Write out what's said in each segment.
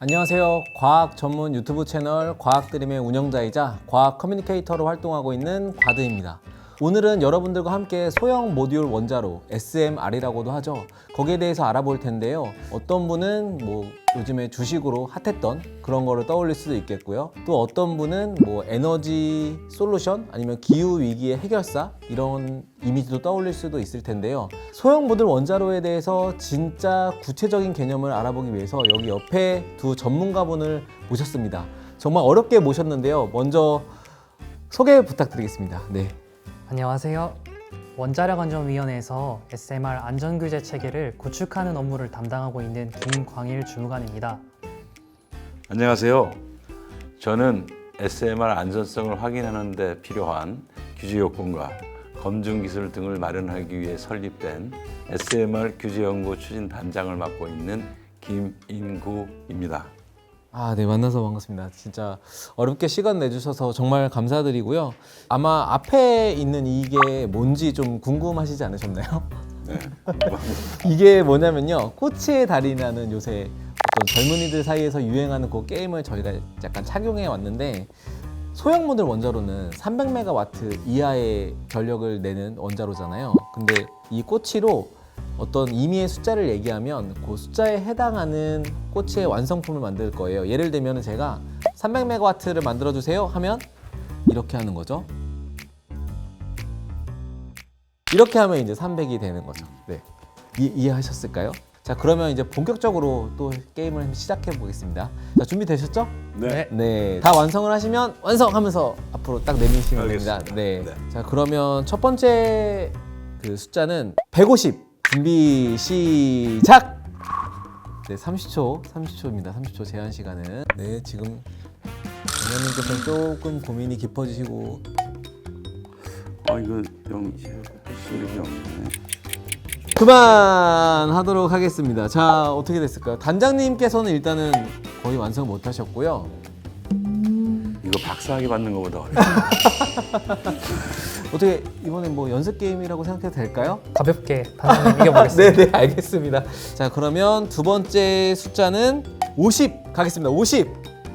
안녕하세요. 과학 전문 유튜브 채널 과학드림의 운영자이자 과학 커뮤니케이터로 활동하고 있는 과드입니다. 오늘은 여러분들과 함께 소형 모듈 원자로 SMR이라고도 하죠. 거기에 대해서 알아볼 텐데요. 어떤 분은 요즘에 주식으로 핫했던 그런 거를 떠올릴 수도 있겠고요. 또 어떤 분은 에너지 솔루션 아니면 기후 위기의 해결사 이런 이미지도 떠올릴 수도 있을 텐데요. 소형 모듈 원자로에 대해서 진짜 구체적인 개념을 알아보기 위해서 여기 옆에 두 전문가분을 모셨습니다. 정말 어렵게 모셨는데요. 먼저 소개 부탁드리겠습니다. 네. 안녕하세요. 원자력안전위원회에서 SMR 안전규제 체계를 구축하는 업무를 담당하고 있는 김광일 주무관입니다. 안녕하세요. 저는 SMR 안전성을 확인하는 데 필요한 규제 요건과 검증 기술 등을 마련하기 위해 설립된 SMR 규제연구 추진단장을 맡고 있는 김인구입니다. 네, 만나서 반갑습니다. 진짜 어렵게 시간 내주셔서 정말 감사드리고요. 아마 앞에 있는 이게 뭔지 좀 궁금하시지 않으셨나요? 네. 이게 뭐냐면요. 꼬치의 달인이라는 요새 어떤 젊은이들 사이에서 유행하는 그 게임을 저희가 약간 착용해 왔는데 소형 모듈 원자로는 300MW 이하의 전력을 내는 원자로잖아요. 근데 이 꼬치로 어떤 임의의 숫자를 얘기하면 그 숫자에 해당하는 꼬치의 완성품을 만들 거예요. 예를 들면 제가 300MW를 만들어주세요 하면 이렇게 하는 거죠. 이렇게 하면 이제 300이 되는 거죠. 네. 이해하셨을까요? 자, 그러면 이제 본격적으로 또 게임을 시작해 보겠습니다. 자, 준비되셨죠? 네. 네. 다 완성을 하시면 완성하면서 앞으로 딱 내미시면 됩니다. 알겠습니다. 네. 네. 자, 그러면 첫 번째 그 숫자는 150. 준비 시작! 네, 30초입니다. 30초 제한 시간은. 네, 지금 장관님께서는 조금 고민이 깊어지시고 이거 좀 실력이 없네. 그만하도록 하겠습니다. 자, 어떻게 됐을까요? 단장님께서는 일단은 거의 완성 못 하셨고요. 이거 박사학위 받는 것보다 어려워. 어떻게 이번엔 연습 게임이라고 생각해도 될까요? 가볍게 단장님 이겨보겠습니다. 네네, 알겠습니다. 자, 그러면 두 번째 숫자는 50 가겠습니다. 50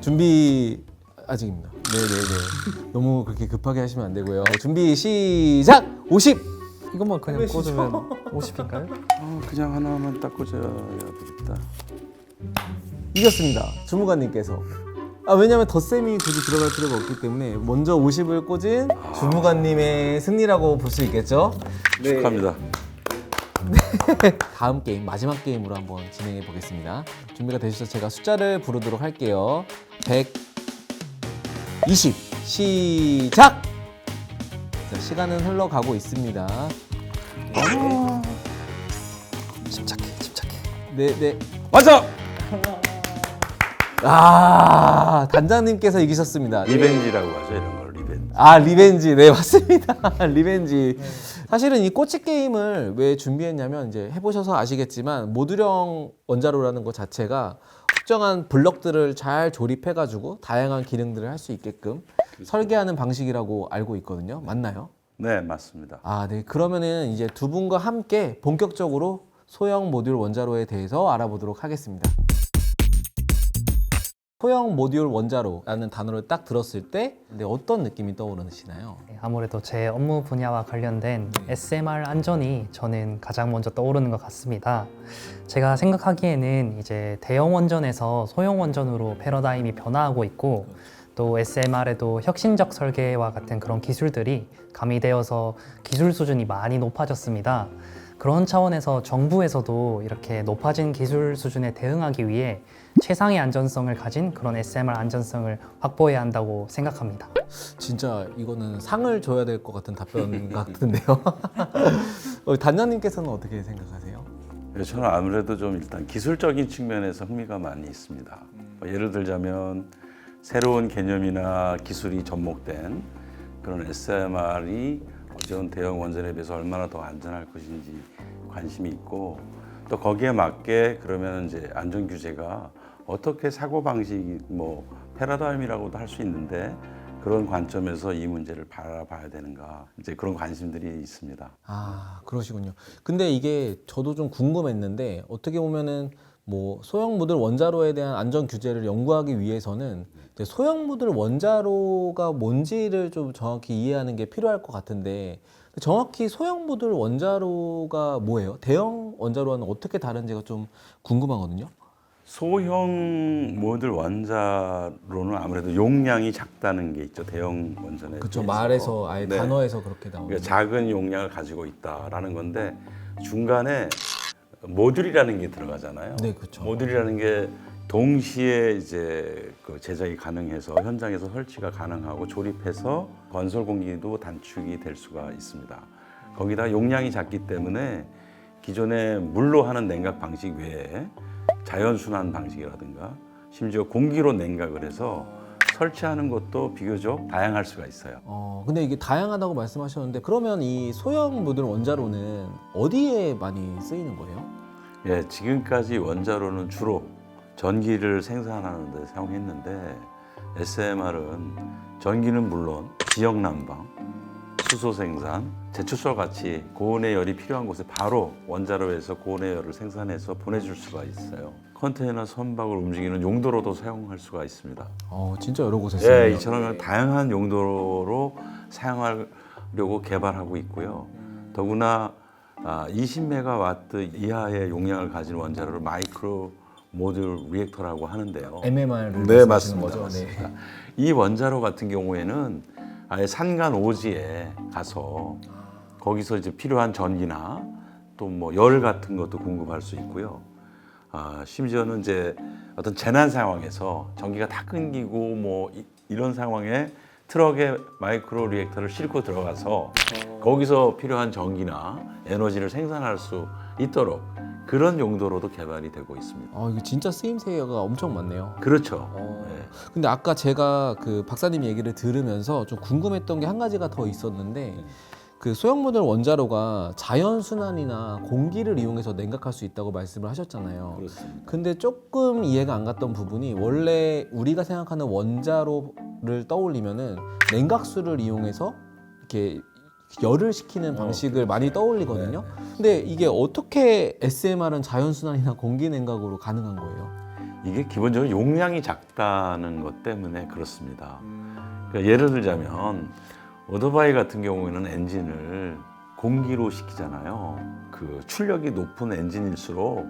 준비 아직입니다. 네네네. 너무 그렇게 급하게 하시면 안 되고요. 준비 시작. 50 이것만 그냥 왜 시죠? 꽂으면 50인가요? 그냥 하나만 딱 꽂아야 되겠다. 이겼습니다. 주무관님께서. 왜냐면 덧셈이 굳이 들어갈 필요가 없기 때문에 먼저 50을 꽂은 주무관님의 승리라고 볼 수 있겠죠? 네. 축하합니다. 다음 게임, 마지막 게임으로 한번 진행해 보겠습니다. 준비가 되셔서 제가 숫자를 부르도록 할게요. 120 시작! 자, 시간은 흘러가고 있습니다. 침착해. 네. 완성! 단장님께서 이기셨습니다. 리벤지라고 하죠, 이런 걸 리벤지. 리벤지. 네, 맞습니다. 리벤지. 사실은 이 꼬치 게임을 왜 준비했냐면 이제 해보셔서 아시겠지만 모듈형 원자로라는 것 자체가 특정한 블럭들을 잘 조립해가지고 다양한 기능들을 할 수 있게끔 설계하는 방식이라고 알고 있거든요. 맞나요? 네, 맞습니다. 네. 그러면은 이제 두 분과 함께 본격적으로 소형 모듈 원자로에 대해서 알아보도록 하겠습니다. 소형 모듈 원자로라는 단어를 딱 들었을 때 어떤 느낌이 떠오르시나요? 네, 아무래도 제 업무 분야와 관련된 SMR 안전이 저는 가장 먼저 떠오르는 것 같습니다. 제가 생각하기에는 이제 대형 원전에서 소형 원전으로 패러다임이 변화하고 있고 또 SMR에도 혁신적 설계와 같은 그런 기술들이 가미되어서 기술 수준이 많이 높아졌습니다. 그런 차원에서 정부에서도 이렇게 높아진 기술 수준에 대응하기 위해 최상의 안전성을 가진 그런 SMR 안전성을 확보해야 한다고 생각합니다. 진짜 이거는 상을 줘야 될 것 같은 답변 같은데요. 단장님께서는 어떻게 생각하세요? 저는 아무래도 좀 일단 기술적인 측면에서 흥미가 많이 있습니다. 예를 들자면 새로운 개념이나 기술이 접목된 그런 SMR이 어떤 대형 원전에 비해서 얼마나 더 안전할 것인지 관심이 있고 또 거기에 맞게 그러면 이제 안전 규제가 어떻게 사고 방식이 패러다임이라고도 할 수 있는데 그런 관점에서 이 문제를 바라봐야 되는가 이제 그런 관심들이 있습니다. 그러시군요. 근데 이게 저도 좀 궁금했는데 어떻게 보면은 뭐 소형 모듈 원자로에 대한 안전 규제를 연구하기 위해서는 이제 소형 모듈 원자로가 뭔지를 좀 정확히 이해하는 게 필요할 것 같은데 정확히 소형 모듈 원자로가 뭐예요? 대형 원자로와는 어떻게 다른지가 좀 궁금하거든요. 소형 모듈 원자로는 아무래도 용량이 작다는 게 있죠. 대형 원전에 그렇죠. 비해서. 말에서 아예 네. 단어에서 그렇게 나오는. 그러니까 작은 용량을 가지고 있다라는 건데 중간에 모듈이라는 게 들어가잖아요. 네, 그렇죠. 모듈이라는 게 동시에 이제 그 제작이 가능해서 현장에서 설치가 가능하고 조립해서 건설 공기도 단축이 될 수가 있습니다. 거기다 용량이 작기 때문에 기존의 물로 하는 냉각 방식 외에 자연순환 방식이라든가 심지어 공기로 냉각을 해서 설치하는 것도 비교적 다양할 수가 있어요. 근데 이게 다양하다고 말씀하셨는데 그러면 이 소형 모듈 원자로는 어디에 많이 쓰이는 거예요? 예, 지금까지 원자로는 주로 전기를 생산하는 데 사용했는데 SMR은 전기는 물론 지역 난방, 수소 생산, 제초소와 같이 고온의 열이 필요한 곳에 바로 원자로에서 고온의 열을 생산해서 보내줄 수가 있어요. 컨테이너 선박을 움직이는 용도로도 사용할 수가 있습니다. 진짜 여러 곳에 쓰네요. 예, 이처럼 다양한 용도로 사용하려고 개발하고 있고요. 더구나 20메가와트 이하의 용량을 가진 원자로를 마이크로 모듈 리액터라고 하는데요. MMR을 네, 말씀하시는 맞습니다. 거죠? 맞습니다. 이 원자로 같은 경우에는 아예 산간 오지에 가서 거기서 이제 필요한 전기나 또 뭐 열 같은 것도 공급할 수 있고요. 심지어는 이제 어떤 재난 상황에서 전기가 다 끊기고 뭐 이런 상황에 트럭에 마이크로 리액터를 싣고 들어가서 거기서 필요한 전기나 에너지를 생산할 수 있도록 그런 용도로도 개발이 되고 있습니다. 이거 진짜 쓰임새가 엄청 많네요. 그렇죠. 네. 근데 아까 제가 그 박사님 얘기를 들으면서 좀 궁금했던 게 한 가지가 더 있었는데 그 소형 모듈 원자로가 자연 순환이나 공기를 이용해서 냉각할 수 있다고 말씀을 하셨잖아요. 그렇습니다. 근데 조금 이해가 안 갔던 부분이 원래 우리가 생각하는 원자로를 떠올리면은 냉각수를 이용해서 이렇게 열을 식히는 방식을 많이 떠올리거든요. 근데 이게 어떻게 SMR은 자연 순환이나 공기 냉각으로 가능한 거예요? 이게 기본적으로 용량이 작다는 것 때문에 그렇습니다. 그러니까 예를 들자면 오토바이 같은 경우에는 엔진을 공기로 식히잖아요. 그 출력이 높은 엔진일수록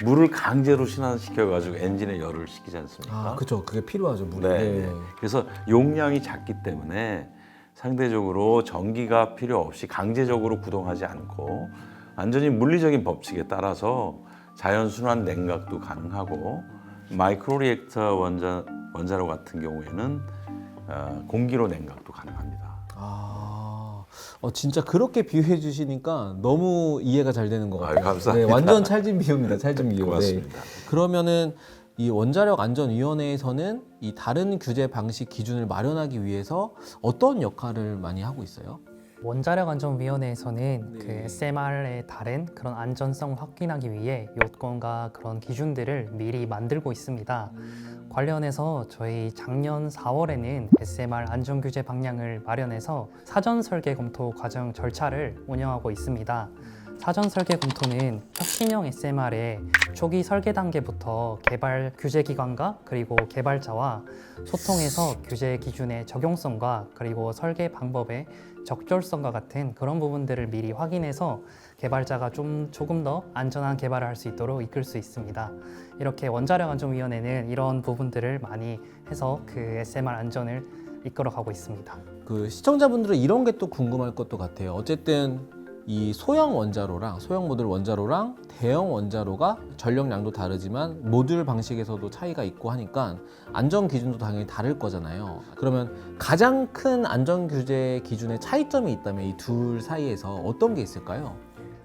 물을 강제로 순환시켜가지고 엔진의 열을 식히지 않습니까? 그렇죠. 그게 필요하죠. 물이. 네. 그래서 용량이 작기 때문에 상대적으로 전기가 필요 없이 강제적으로 구동하지 않고 완전히 물리적인 법칙에 따라서 자연순환 냉각도 가능하고 마이크로 리액터 원자로 같은 경우에는 공기로 냉각도 가능합니다. 진짜 그렇게 비유해 주시니까 너무 이해가 잘 되는 것 같아요. 감사합니다. 네, 완전 찰진 비유입니다. 찰진 비유. 고맙습니다. 그러면은 이 원자력 안전위원회에서는 이 다른 규제 방식 기준을 마련하기 위해서 어떤 역할을 많이 하고 있어요? 원자력안전위원회에서는 그 SMR에 다른 그런 안전성을 확인하기 위해 요건과 그런 기준들을 미리 만들고 있습니다. 관련해서 저희 작년 4월에는 SMR 안전규제 방향을 마련해서 사전 설계 검토 과정 절차를 운영하고 있습니다. 사전 설계 검토는 혁신형 SMR의 초기 설계 단계부터 개발 규제 기관과 그리고 개발자와 소통해서 규제 기준의 적용성과 그리고 설계 방법의 적절성과 같은 그런 부분들을 미리 확인해서 개발자가 조금 더 안전한 개발을 할 수 있도록 이끌 수 있습니다. 이렇게 원자력안전위원회는 이런 부분들을 많이 해서 그 SMR 안전을 이끌어가고 있습니다. 그 시청자분들은 이런 게 또 궁금할 것도 같아요. 어쨌든 이 소형 원자로랑 소형 모듈 원자로랑 대형 원자로가 전력량도 다르지만 모듈 방식에서도 차이가 있고 하니까 안전 기준도 당연히 다를 거잖아요. 그러면 가장 큰 안전 규제 기준의 차이점이 있다면 이 둘 사이에서 어떤 게 있을까요?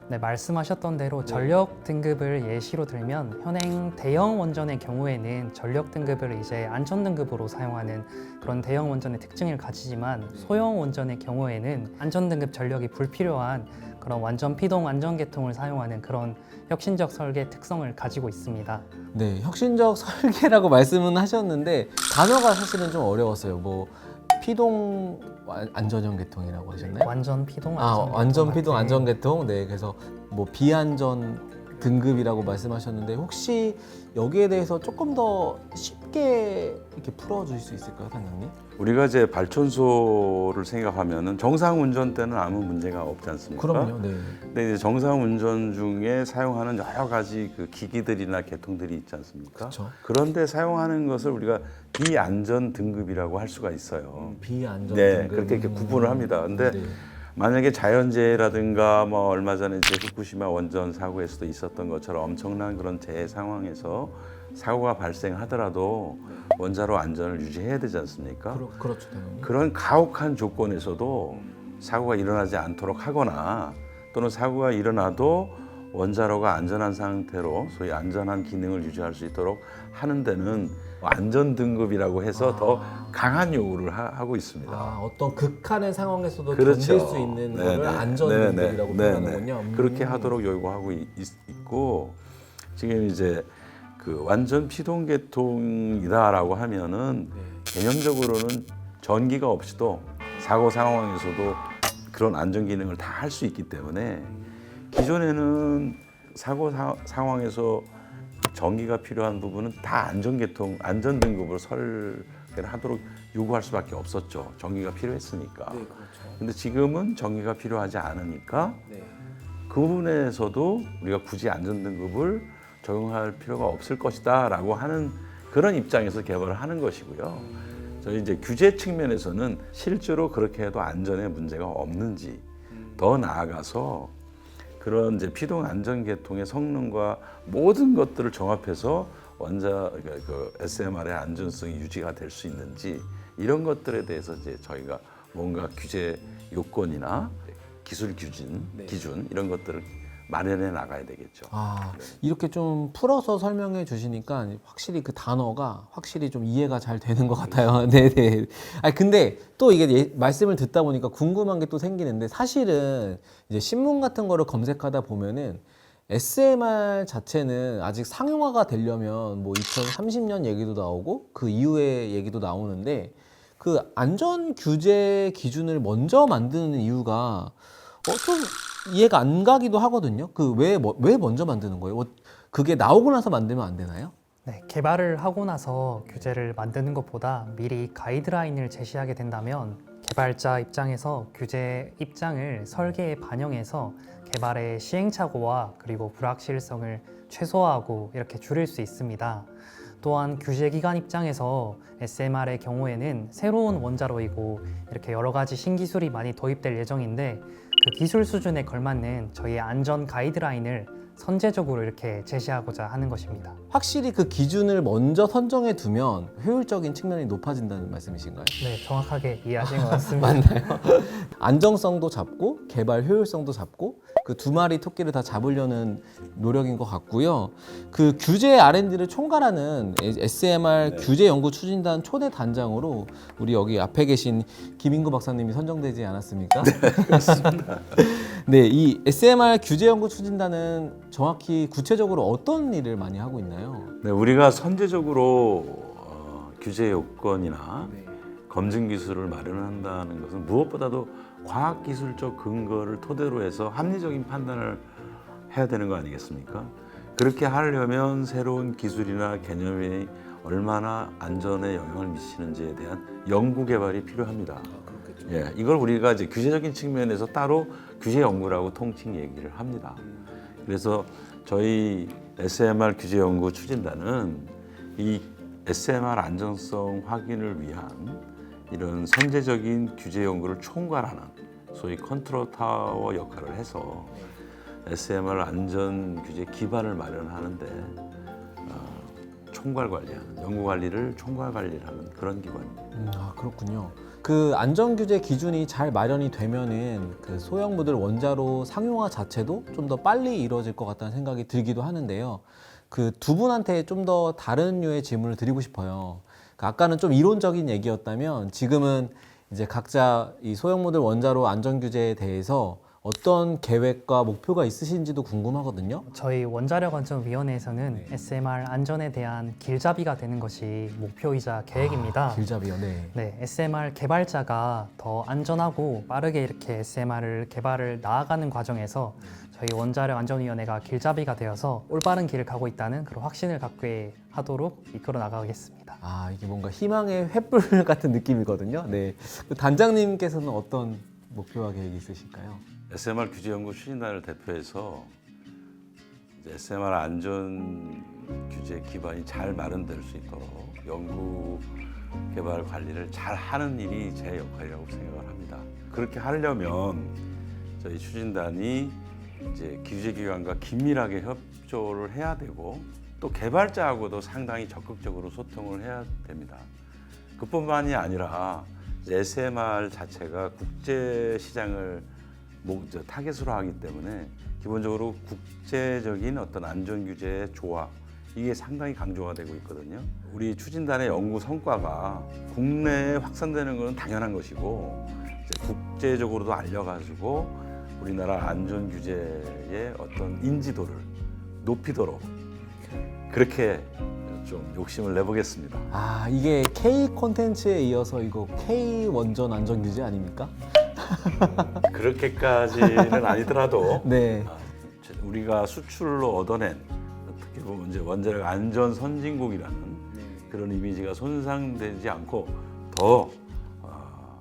네, 말씀하셨던 대로 전력 등급을 예시로 들면 현행 대형 원전의 경우에는 전력 등급을 이제 안전 등급으로 사용하는 그런 대형 원전의 특징을 가지지만 소형 원전의 경우에는 안전 등급 전력이 불필요한 그런 완전 피동 안전 계통을 사용하는 그런 혁신적 설계 특성을 가지고 있습니다. 네, 혁신적 설계라고 말씀은 하셨는데 단어가 사실은 좀 어려웠어요. 뭐 피동 안전형 계통이라고 하셨나요? 완전 피동 안전 완전 피동 같은. 안전 계통. 네, 그래서 뭐 비안전 등급이라고 말씀하셨는데 혹시 여기에 대해서 조금 더 쉽게 이렇게 풀어주실 수 있을까요, 단장님? 우리가 이제 발전소를 생각하면은 정상 운전 때는 아무 문제가 없지 않습니까? 그럼요. 네. 근데 이제 정상 운전 중에 사용하는 여러 가지 그 기기들이나 계통들이 있지 않습니까? 그렇죠. 그런데 사용하는 것을 우리가 비안전 등급이라고 할 수가 있어요. 비안전 네, 등급. 그렇게 이렇게 구분을 합니다. 근데 네. 만약에 자연재해라든가 뭐 얼마 전에 이제 후쿠시마 원전 사고에서도 있었던 것처럼 엄청난 그런 재해 상황에서 사고가 발생하더라도 원자로 안전을 유지해야 되지 않습니까? 그렇죠, 당연히. 그런 가혹한 조건에서도 사고가 일어나지 않도록 하거나 또는 사고가 일어나도 원자로가 안전한 상태로 소위 안전한 기능을 유지할 수 있도록 하는 데는 안전 등급이라고 해서 더 강한 요구를 하고 있습니다. 어떤 극한의 상황에서도 그렇죠. 견딜 수 있는 네네. 거를 안전 네네. 등급이라고 네네. 표현하는군요. 그렇게 하도록 요구하고 있고 지금 이제 그 완전 피동 계통이다라고 하면은 개념적으로는 전기가 없이도 사고 상황에서도 그런 안전 기능을 다 할 수 있기 때문에 기존에는 사고 상황에서 전기가 필요한 부분은 다 안전 등급으로 설계를 하도록 요구할 수밖에 없었죠. 전기가 필요했으니까. 네, 그렇죠. 근데 지금은 전기가 필요하지 않으니까 네. 그 부분에서도 우리가 굳이 안전 등급을 적용할 필요가 없을 것이다라고 하는 그런 입장에서 개발을 하는 것이고요. 저희 이제 규제 측면에서는 실제로 그렇게 해도 안전에 문제가 없는지 더 나아가서 그런 이제 피동 안전 계통의 성능과 모든 것들을 종합해서 그 SMR의 안전성이 유지가 될 수 있는지 이런 것들에 대해서 이제 저희가 뭔가 규제 요건이나 기술 기준 이런 것들을 마련해 나가야 되겠죠. 이렇게 좀 풀어서 설명해 주시니까 확실히 그 단어가 확실히 좀 이해가 잘 되는 것 같아요. 네네. 근데 또 이게 말씀을 듣다 보니까 궁금한 게 또 생기는데 사실은 이제 신문 같은 거를 검색하다 보면은 SMR 자체는 아직 상용화가 되려면 뭐 2030년 얘기도 나오고 그 이후의 얘기도 나오는데 그 안전 규제 기준을 먼저 만드는 이유가 좀 이해가 안 가기도 하거든요. 그 왜 먼저 만드는 거예요? 그게 나오고 나서 만들면 안 되나요? 네, 개발을 하고 나서 규제를 만드는 것보다 미리 가이드라인을 제시하게 된다면 개발자 입장에서 규제 입장을 설계에 반영해서 개발의 시행착오와 그리고 불확실성을 최소화하고 이렇게 줄일 수 있습니다. 또한 규제기관 입장에서 SMR의 경우에는 새로운 원자로이고 이렇게 여러 가지 신기술이 많이 도입될 예정인데 그 기술 수준에 걸맞는 저희의 안전 가이드라인을 선제적으로 이렇게 제시하고자 하는 것입니다. 확실히 그 기준을 먼저 선정해 두면 효율적인 측면이 높아진다는 말씀이신가요? 네, 정확하게 이해하신 것 같습니다. 맞나요? 안정성도 잡고 개발 효율성도 잡고 그 두 마리 토끼를 다 잡으려는 노력인 것 같고요. 그 규제 R&D를 총괄하는 SMR 규제 연구 추진단 초대 단장으로 우리 여기 앞에 계신 김인구 박사님이 선정되지 않았습니까? 네, 그렇습니다. 네, 이 SMR 규제 연구 추진단은 정확히 구체적으로 어떤 일을 많이 하고 있나요? 네, 우리가 선제적으로 규제 요건이나 검증 기술을 마련한다는 것은 무엇보다도 과학기술적 근거를 토대로 해서 합리적인 판단을 해야 되는 거 아니겠습니까? 그렇게 하려면 새로운 기술이나 개념이 얼마나 안전에 영향을 미치는지에 대한 연구 개발이 필요합니다. 예, 이걸 우리가 이제 규제적인 측면에서 따로 규제 연구라고 통칭 얘기를 합니다. 그래서 저희 SMR 규제 연구 추진단은 이 SMR 안전성 확인을 위한 이런 선제적인 규제 연구를 총괄하는 소위 컨트롤 타워 역할을 해서 SMR 안전 규제 기반을 마련하는데 총괄 관리하는 연구 관리를 총괄 관리를 하는 그런 기관입니다. 그렇군요. 그 안전 규제 기준이 잘 마련이 되면은 그 소형 모듈 원자로 상용화 자체도 좀 더 빨리 이루어질 것 같다는 생각이 들기도 하는데요. 그 두 분한테 좀 더 다른 류의 질문을 드리고 싶어요. 아까는 좀 이론적인 얘기였다면 지금은 이제 각자 이 소형 모듈 원자로 안전 규제에 대해서 어떤 계획과 목표가 있으신지도 궁금하거든요. 저희 원자력안전위원회에서는 네. SMR 안전에 대한 길잡이가 되는 것이 목표이자 계획입니다. 길잡이요, 네. 네, SMR 개발자가 더 안전하고 빠르게 이렇게 SMR 개발을 나아가는 과정에서 저희 원자력안전위원회가 길잡이가 되어서 올바른 길을 가고 있다는 그런 확신을 갖게 하도록 이끌어 나가겠습니다. 아, 이게 뭔가 희망의 횃불 같은 느낌이거든요. 네. 그 단장님께서는 어떤 목표와 계획이 있으실까요? SMR 규제연구 추진단을 대표해서 이제 SMR 안전 규제 기반이 잘 마련될 수 있도록 연구 개발 관리를 잘 하는 일이 제 역할이라고 생각을 합니다. 그렇게 하려면 저희 추진단이 이제 규제기관과 긴밀하게 협조를 해야 되고 또 개발자하고도 상당히 적극적으로 소통을 해야 됩니다. 그뿐만이 아니라 SMR 자체가 국제 시장을 타겟으로 하기 때문에 기본적으로 국제적인 어떤 안전 규제의 조화 이게 상당히 강조가 되고 있거든요. 우리 추진단의 연구 성과가 국내에 확산되는 것은 당연한 것이고 이제 국제적으로도 알려가지고 우리나라 안전 규제의 어떤 인지도를 높이도록 그렇게 좀 욕심을 내보겠습니다. 아, 이게 K 콘텐츠에 이어서 이거 K 원전 안전 규제 아닙니까? 그렇게까지는 아니더라도 네. 우리가 수출로 얻어낸 어떻게 보면 이제 원자력 안전 선진국이라는 그런 이미지가 손상되지 않고 더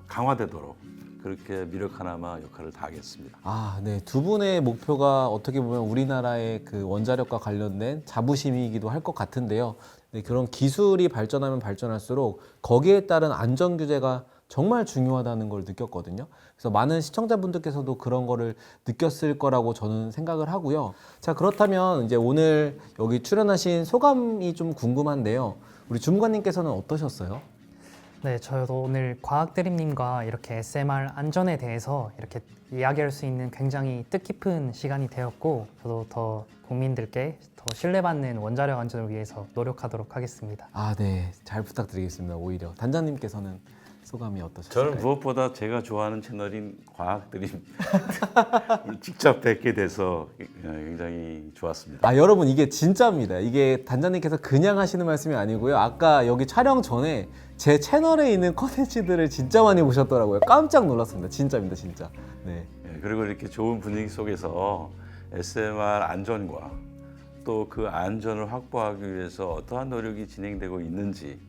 강화되도록 그렇게 미력 하나마 역할을 다하겠습니다. 아, 네. 두 분의 목표가 어떻게 보면 우리나라의 그 원자력과 관련된 자부심이기도 할 것 같은데요. 네, 그런 기술이 발전하면 발전할수록 거기에 따른 안전 규제가 정말 중요하다는 걸 느꼈거든요. 그래서 많은 시청자분들께서도 그런 거를 느꼈을 거라고 저는 생각을 하고요. 자, 그렇다면 이제 오늘 여기 출연하신 소감이 좀 궁금한데요. 우리 주무관님께서는 어떠셨어요? 네, 저도 오늘 과학드림님과 이렇게 SMR 안전에 대해서 이렇게 이야기할 수 있는 굉장히 뜻깊은 시간이 되었고 저도 더 국민들께 더 신뢰받는 원자력 안전을 위해서 노력하도록 하겠습니다. 아, 네. 잘 부탁드리겠습니다. 오히려 단장님께서는 소감이 어떠셨을까요? 저는 무엇보다 제가 좋아하는 채널인 과학드림 직접 뵙게 돼서 굉장히 좋았습니다. 아, 여러분 이게 진짜입니다. 이게 단장님께서 그냥 하시는 말씀이 아니고요. 아까 여기 촬영 전에 제 채널에 있는 컨텐츠들을 진짜 많이 보셨더라고요. 깜짝 놀랐습니다. 진짜입니다, 진짜. 네. 그리고 이렇게 좋은 분위기 속에서 SMR 안전과 또 그 안전을 확보하기 위해서 어떠한 노력이 진행되고 있는지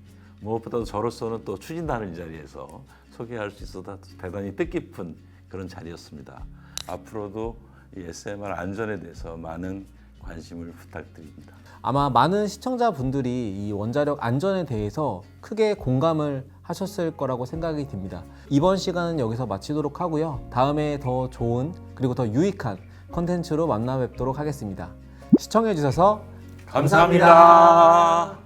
무엇보다도 저로서는 또 추진단을 이 자리에서 소개할 수 있어서 대단히 뜻깊은 그런 자리였습니다. 앞으로도 이 SMR 안전에 대해서 많은 관심을 부탁드립니다. 아마 많은 시청자분들이 이 원자력 안전에 대해서 크게 공감을 하셨을 거라고 생각이 듭니다. 이번 시간은 여기서 마치도록 하고요. 다음에 더 좋은 그리고 더 유익한 컨텐츠로 만나 뵙도록 하겠습니다. 시청해 주셔서 감사합니다.